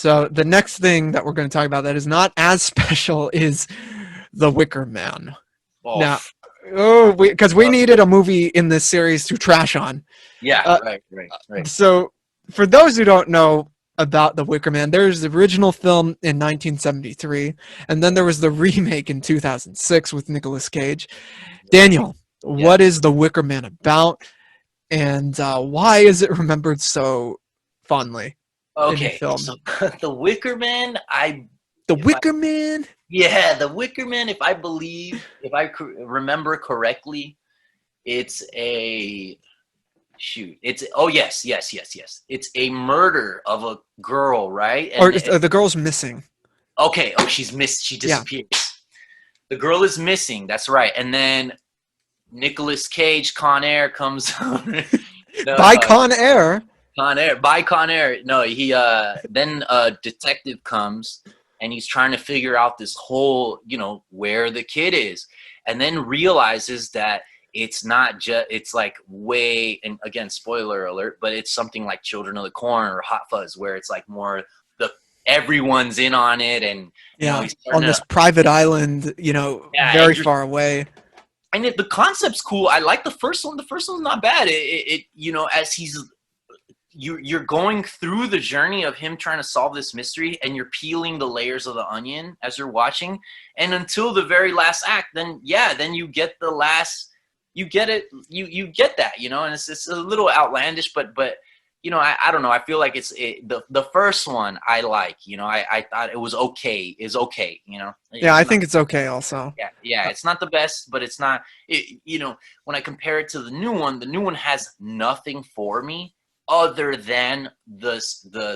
So the next thing that we're going to talk about that is not as special is the Wicker Man. Oh, Now, because we uh, needed a movie in this series to trash on. yeah, Uh, right. so for those who don't know about the Wicker Man, there's the original film in 1973, and then there was the remake in 2006 with Nicolas Cage. Daniel, Yeah. what is the Wicker Man about, and why is it remembered so fondly in Okay, film? so the Wicker Man, The if I, Wicker Man. yeah, the Wicker Man, if I remember correctly, it's a shoot. Oh yes. It's a murder of a girl, right? Or And the girl's missing. okay, oh, she's missed. She Yeah. disappears. The girl is missing. That's right. And then Nicolas Cage, Con Air comes. No, By Con Air. Con Air. No, he then a detective comes and he's trying to figure out this whole, where the kid is, and then realizes that it's not just it's like way, and again, spoiler alert, but it's something like Children of the Corn or Hot Fuzz, where it's like more the everyone's in on it, and Yeah, he's starting on to this private island, yeah, very far away. and the concept's cool. I like the first one. The first one's not bad. As you're going through the journey of him trying to solve this mystery, and you're peeling the layers of the onion as you're watching, and until the very last act, then you get the last, you get it, you get that, and it's a little outlandish, but I don't know. I feel like the first one I like, I thought it was okay. Yeah, I think it's okay also. Yeah, it's not the best, but it's not. When I compare it to the new one has nothing for me other than the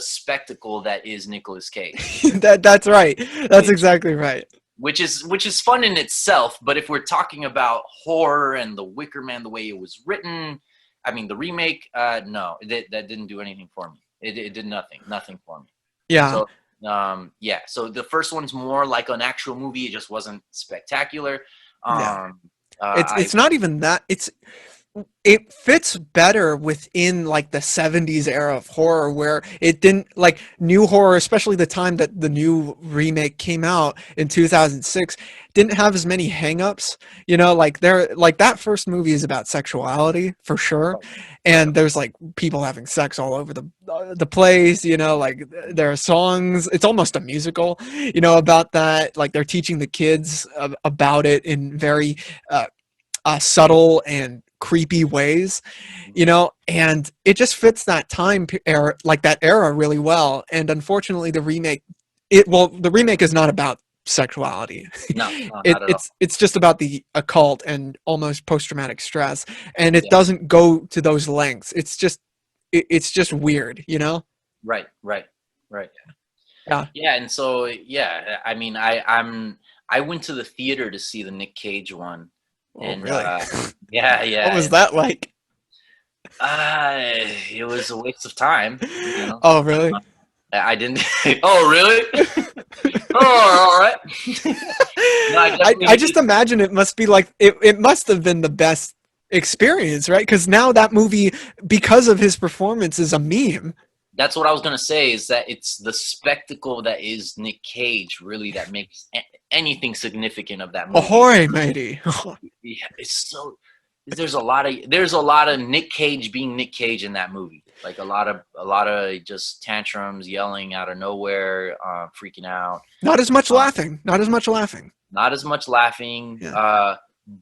spectacle that is Nicolas Cage. That's right. That's exactly right. Which is fun in itself, but if we're talking about horror and the Wicker Man, the way it was written, I mean the remake, no, that didn't do anything for me. It did nothing for me. Yeah. So so the first one's more like an actual movie. It just wasn't spectacular. Yeah. It's not even that. It fits better within like the 70s era of horror, where it didn't, like, new horror, especially the time that the new remake came out in 2006, didn't have as many hangups. Like that first movie is about sexuality for sure, and there's like people having sex all over the place. Like there are songs. It's almost a musical. About that. Like they're teaching the kids about it in very subtle and creepy ways, and it just fits that time era, like that era, really well. And unfortunately, the remake is not about sexuality. No, not at all. It's just about the occult and almost post-traumatic stress, and it Yeah. doesn't go to those lengths. It's just weird. Right. Yeah. Yeah, and so I mean, I went to the theater to see the Nick Cage one, Oh, and really? yeah. What was that like? It was a waste of time. Oh, really? I didn't. Oh, really? Oh, all right. No, I just imagine it must be like it must have been the best experience, right? Because now that movie, because of his performance, is a meme. That's what I was gonna say. Is that it's the spectacle that is Nick Cage really that makes anything significant of that movie. Ahoy, matey! Yeah, it's so. There's a lot of Nick Cage being Nick Cage in that movie. Like a lot of just tantrums, yelling out of nowhere, freaking out. Not as much laughing. Not as much laughing. Not as much laughing. Yeah.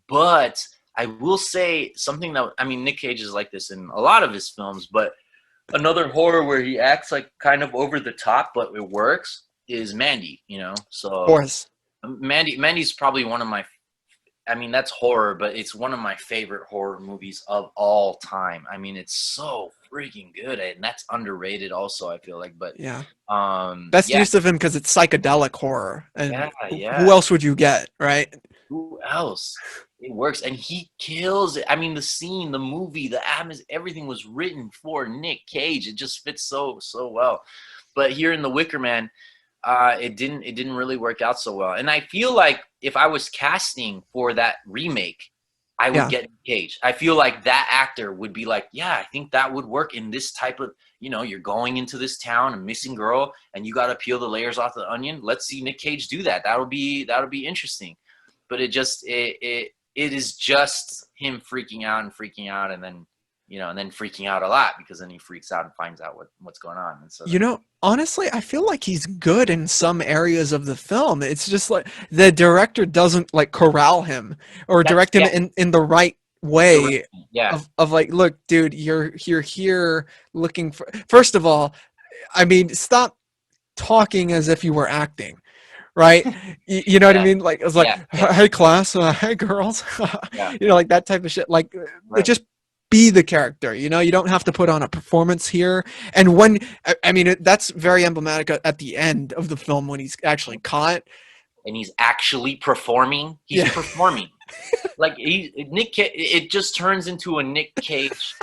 But I will say something that, I mean, Nick Cage is like this in a lot of his films, but another horror where he acts like kind of over the top, but it works, is Mandy. So Of course. Mandy's probably one of my. I mean, that's horror, but it's one of my favorite horror movies of all time. I mean, it's so freaking good, and that's underrated also, I feel like. But yeah, best use of him because it's psychedelic horror, and who else would you get, right? Who else? It works, and he kills it. I mean, the scene, the movie, the atmosphere, everything was written for Nick Cage. It just fits so well. But here in The Wicker Man, it didn't really work out so well. And I feel like if I was casting for that remake, I would Yeah. get Nick Cage. I feel like that actor would be like, yeah, I think that would work in this type of, you're going into this town, a missing girl, and you got to peel the layers off the onion. Let's see Nick Cage do that. That'll be interesting. But it is just him freaking out, and then freaking out a lot, because then he freaks out and finds out what's going on. And so Honestly, I feel like he's good in some areas of the film. It's just like the director doesn't like corral him or direct him in the right way of like, look, dude, you're here looking for, first of all, I mean, stop talking as if you were acting. Right? You know what I mean? Like, it was like, hey, class, hey, girls, like that type of shit. Like, just be the character, you don't have to put on a performance here. And when, I mean, that's very emblematic at the end of the film when he's actually caught. And he's actually performing. He's performing. Like, Nick Cage, it just turns into a Nick Cage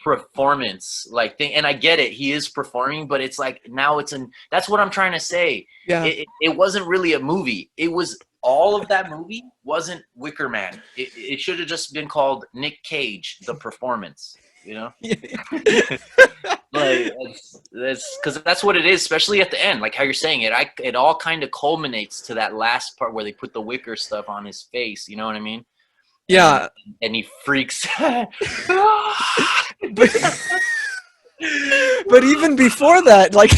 performance like thing. And I get it, he is performing, but it's like, now that's what I'm trying to say. It wasn't really a movie. It was, all of that movie wasn't Wicker Man. It should have just been called Nick Cage the Performance, like, that's because that's what it is, especially at the end, like how you're saying it. It all kind of culminates to that last part where they put the wicker stuff on his face, you know what I mean? And he freaks. But even before that, like,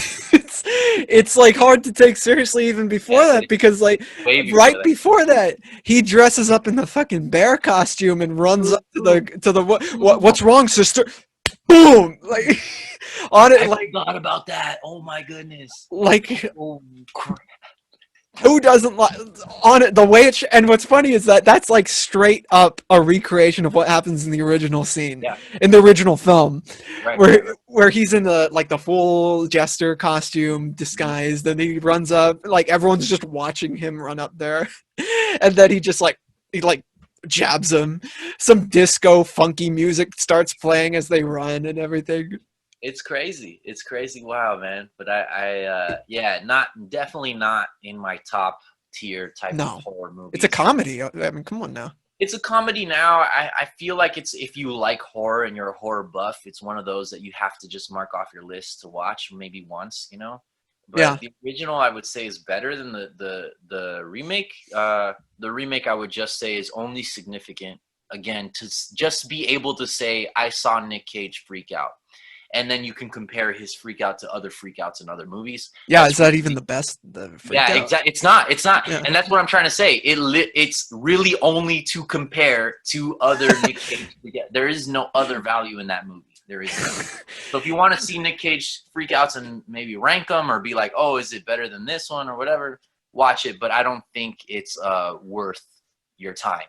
it's like hard to take seriously even before that, because like before that he dresses up in the fucking bear costume and runs up to the what's wrong, sister? Boom! Like, on it. I forgot about that. Oh my goodness! Like, oh crap. Who doesn't like on it the way it and what's funny is that's like straight up a recreation of what happens in the original scene, in the original film, where he's in the full jester costume disguise. Then he runs up, like everyone's just watching him run up there, and then he jabs him. Some disco funky music starts playing as they run and everything. It's crazy. It's crazy. Wow, man. But definitely not in my top tier type of horror movie. It's a comedy. I mean, come on now. It's a comedy now. I feel like if you like horror and you're a horror buff, it's one of those that you have to just mark off your list to watch maybe once, But the original, I would say, is better than the remake. The remake, I would just say, is only significant, again, to just be able to say, I saw Nick Cage freak out. And then you can compare his freak out to other freak outs in other movies. Yeah, is that even the best? Exactly. It's not. Yeah. And that's what I'm trying to say. It's really only to compare to other Nick Cage freak out. There is no other value in that movie. There is none. So if you want to see Nick Cage freak outs and maybe rank them or be like, oh, is it better than this one or whatever, watch it. But I don't think it's worth your time.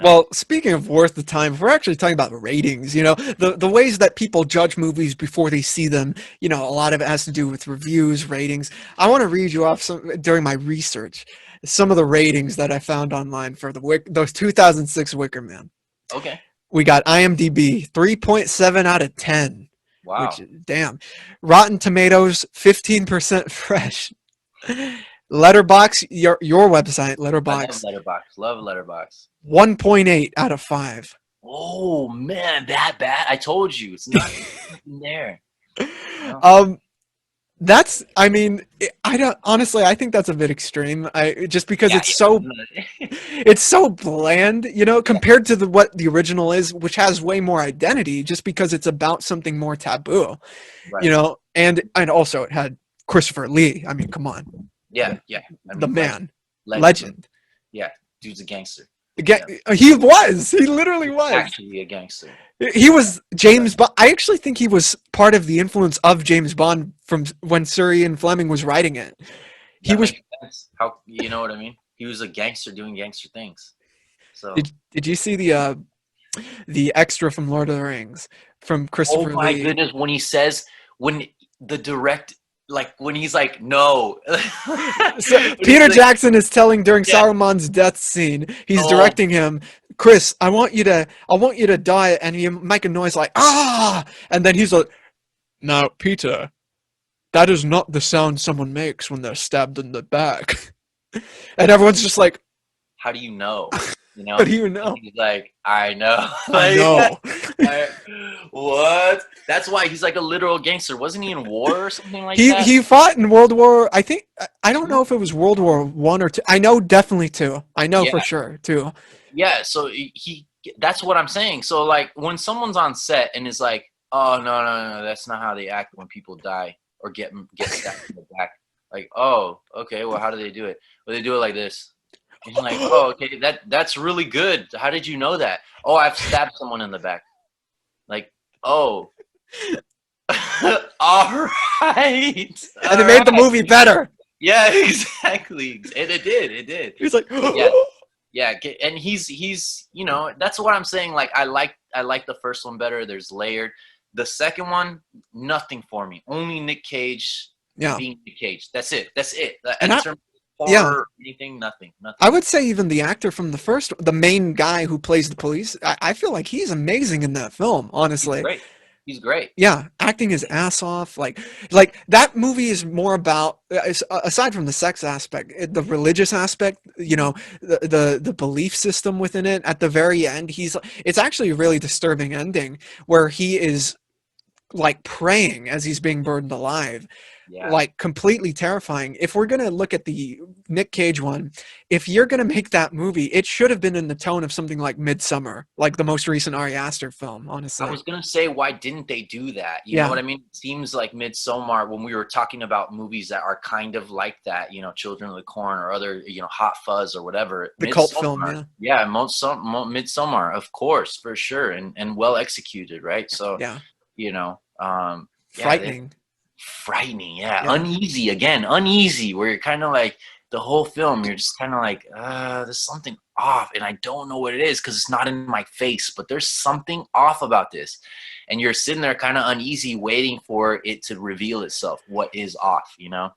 Well, speaking of worth the time, if we're actually talking about ratings, the ways that people judge movies before they see them, a lot of it has to do with reviews, ratings. I want to read you off during my research, some of the ratings that I found online for those 2006 Wicker Man. Okay. We got IMDb 3.7 out of 10. Wow. Which, damn. Rotten Tomatoes 15% fresh. Letterboxd, your website, Letterboxd. Love Letterboxd. 1.8 out of 5. Oh man, that bad! I told you, it's not in there. That's. I mean, I don't honestly. I think that's a bit extreme. Just because it's so bland, compared to what the original is, which has way more identity. Just because it's about something more taboo, and also it had Christopher Lee. I mean, come on. Yeah. I mean, the man, legend. Yeah, dude's a gangster. He literally was actually a gangster. He was James Bond. I actually think he was part of the influence of James Bond from when Ian Fleming was writing it. He was how, you know what I mean? He was a gangster doing gangster things. So did you see the extra from Lord of the Rings from Christopher Lee? Oh my goodness, when the direct, like when he's like, no. So Peter Jackson is telling during Saruman's death scene, he's directing him, Chris, I want you to die, and you make a noise like, ah, and then he's like, now, Peter, that is not the sound someone makes when they're stabbed in the back. And everyone's just like, how do you know? you know. What do you And know? he's like, I know. I Like, know. I- what? That's why he's like a literal gangster. Wasn't he in war or something like He that? he fought in World War. I think I don't know Two? if it was World War One or two. I know definitely two. I know Yeah, for sure two. yeah. So he that's what I'm saying. So like when someone's on set and is like, oh no, that's not how they act when people die or get stabbed in the back. Like, oh, okay, well, how do they do it? Well, they do it like this. And you're like, oh, okay, that's really good. How did you know that? Oh, I've stabbed someone in the back. Like, oh, all right, And it all made the right. movie better. Yeah, exactly. And it did. He's like, But yeah, yeah, and he's you know that's what I'm saying. Like I like the first one better. There's layered. The second one, nothing for me. Only Nick Cage yeah. being Nick Cage. That's it. That's it. And In terms of yeah, horror, anything, nothing, I nothing. would say even the actor from the first, the main guy who plays the police, I feel like he's amazing in that film. He's Honestly, great. He's great. yeah, acting his ass off. Like that movie is more about aside from the sex aspect, the religious aspect. You know, the belief system within it. At the very end, it's actually a really disturbing ending where he is like praying as he's being burned alive, Yeah. like completely terrifying. If we're gonna look at the Nick Cage one, if you're gonna make that movie, it should have been in the tone of something like Midsummer, like the most recent Ari Aster film, I honestly. was gonna say, why didn't they do that? You know Yeah, what I mean? It seems like Midsommar, when we were talking about movies that are kind of like that, you know, Children of the Corn or other, you know, Hot Fuzz or whatever. the cult film. Midsommar, Yeah, yeah, Midsommar, of course, for sure, and well executed, right? So, yeah, you know, yeah, frightening. frightening, yeah, Yeah, uneasy again, uneasy, where you're kind of like the whole film, you're just kind of like, there's something off, and I don't know what it is because it's not in my face, but there's something off about this, and you're sitting there kind of uneasy, waiting for it to reveal itself. What is off? You know?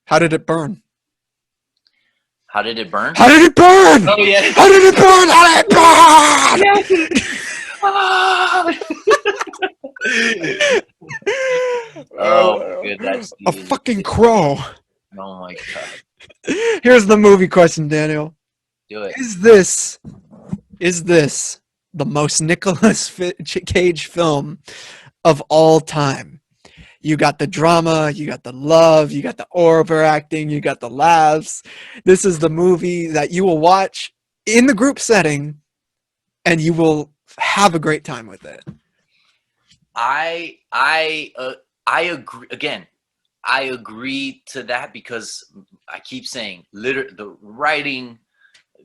how did it burn? How did it burn? How did it burn? Oh yeah. How did it burn? How did Yes. it burn? Ah! Oh my god, that's A fucking crow. oh my god, Here's the movie question, Daniel. do it. Is this the most Cage film of all time? You got the drama, you got the love, you got the overacting, you got the laughs. This is the movie that you will watch in the group setting and you will have a great time with it. I agree again. I agree to that because I keep saying the writing,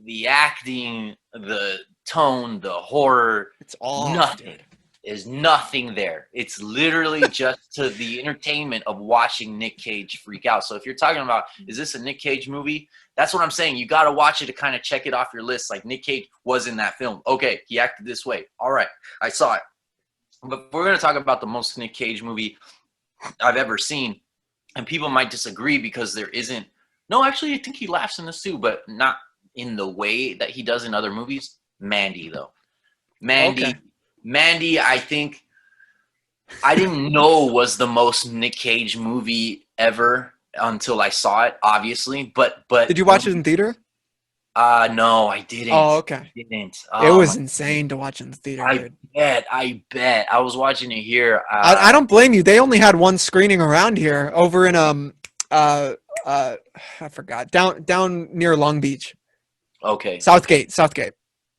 the acting, the tone, the horror, It's off, nothing. dude. There's nothing there. It's literally just to the entertainment of watching Nick Cage freak out. So if you're talking about, is this a Nick Cage movie? That's what I'm saying. You got to watch it to kind of check it off your list. Like Nick Cage was in that film. Okay, he acted this way. All right, I saw it. But we're going to talk about the most Nick Cage movie I've ever seen. And people might disagree because there isn't. No, actually, I think he laughs in this too, but not in the way that he does in other movies. Mandy, though. Mandy. Okay. Mandy, I think I didn't know was the most Nick Cage movie ever until I saw it, obviously. But Did you watch it in theater? no, I didn't. Oh, okay. I didn't. It Oh, was my, insane to watch in the theater, I dude. bet. I was watching it here. I don't blame you. They only had one screening around here over in uh I forgot. Down near Long Beach. Okay. Southgate.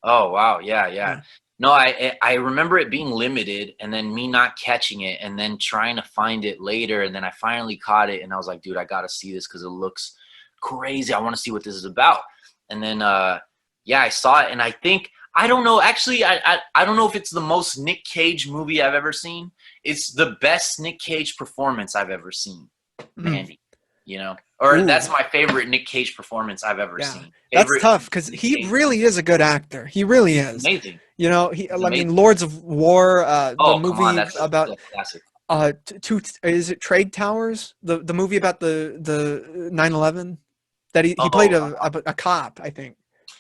Oh wow, yeah. Yeah. No, I remember it being limited, and then me not catching it, and then trying to find it later, and then I finally caught it, and I was like, dude, I gotta see this because it looks crazy. I want to see what this is about. And then yeah, I saw it, and I think I don't know. Actually, I don't know if it's the most Nick Cage movie I've ever seen. It's the best Nick Cage performance I've ever seen. Mandy, you know, or Ooh. that's my favorite Nick Cage performance I've ever Yeah. seen. That's Favorite tough because Nick he Cage. really is a good actor. He really is. Amazing. You know, It's I mean, amazing. Lords of War, the Oh, come on, movie that's about a classic. is it Trade Towers? The movie about the 9/11 that he played Oh, a cop, I think,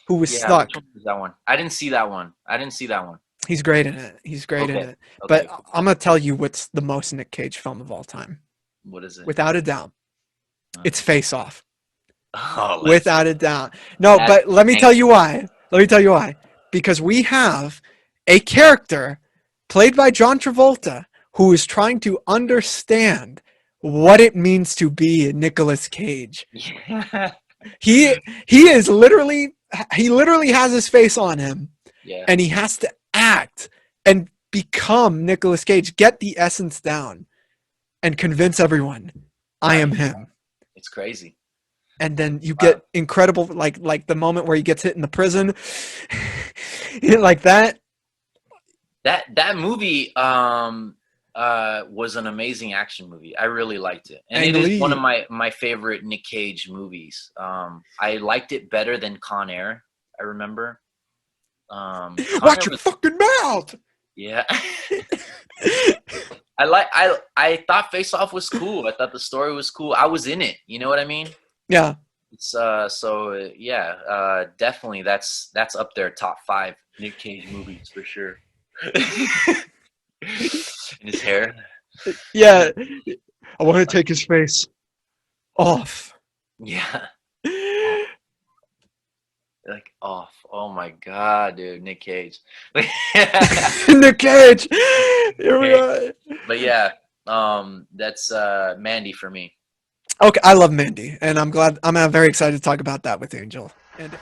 who was yeah, which stuck. one was that one? I didn't see that one. I didn't see that one. He's great in it. He's great in Okay, it. okay. But I'm gonna tell you what's the most Nick Cage film of all time, What is it? without a doubt. It's Face Off. Oh, Without a doubt. No, that's but let me tell you why. Let me tell you why. Because we have a character played by John Travolta who is trying to understand what it means to be Nicolas Cage. Yeah. He is literally has his face on him, Yeah. and he has to act and become Nicolas Cage, get the essence down, and convince everyone I am him. It's crazy. And then you get incredible, like the moment where he gets hit in the prison, like that. That movie was an amazing action movie. I really liked it, and it is one of my favorite Nick Cage movies. I liked it better than Con Air. I remember. Watch your fucking mouth. Yeah. I thought Face Off was cool. I thought the story was cool. I was in it. You know what I mean? Yeah. It's definitely that's up there, top 5 Nick Cage movies for sure. And his hair. Yeah. I want to take his face off. Yeah. Like off. Oh my god, dude, Nick Cage. Nick Cage. Here we are. But yeah, that's Mandy for me. Okay, I love Mandy, and I'm very excited to talk about that with Angel. And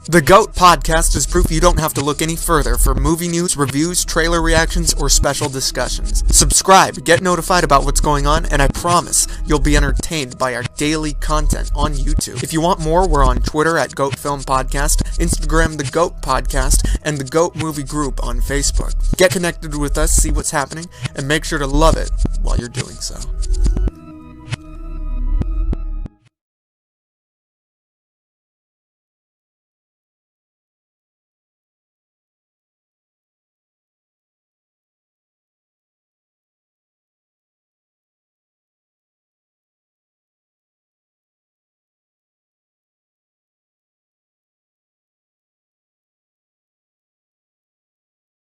The GOAT Podcast is proof you don't have to look any further for movie news, reviews, trailer reactions, or special discussions. Subscribe, get notified about what's going on, and I promise you'll be entertained by our daily content on YouTube. If you want more, we're on Twitter at GOAT Film Podcast, Instagram The GOAT Podcast, and the GOAT Movie Group on Facebook. Get connected with us, see what's happening, and make sure to love it while you're doing so.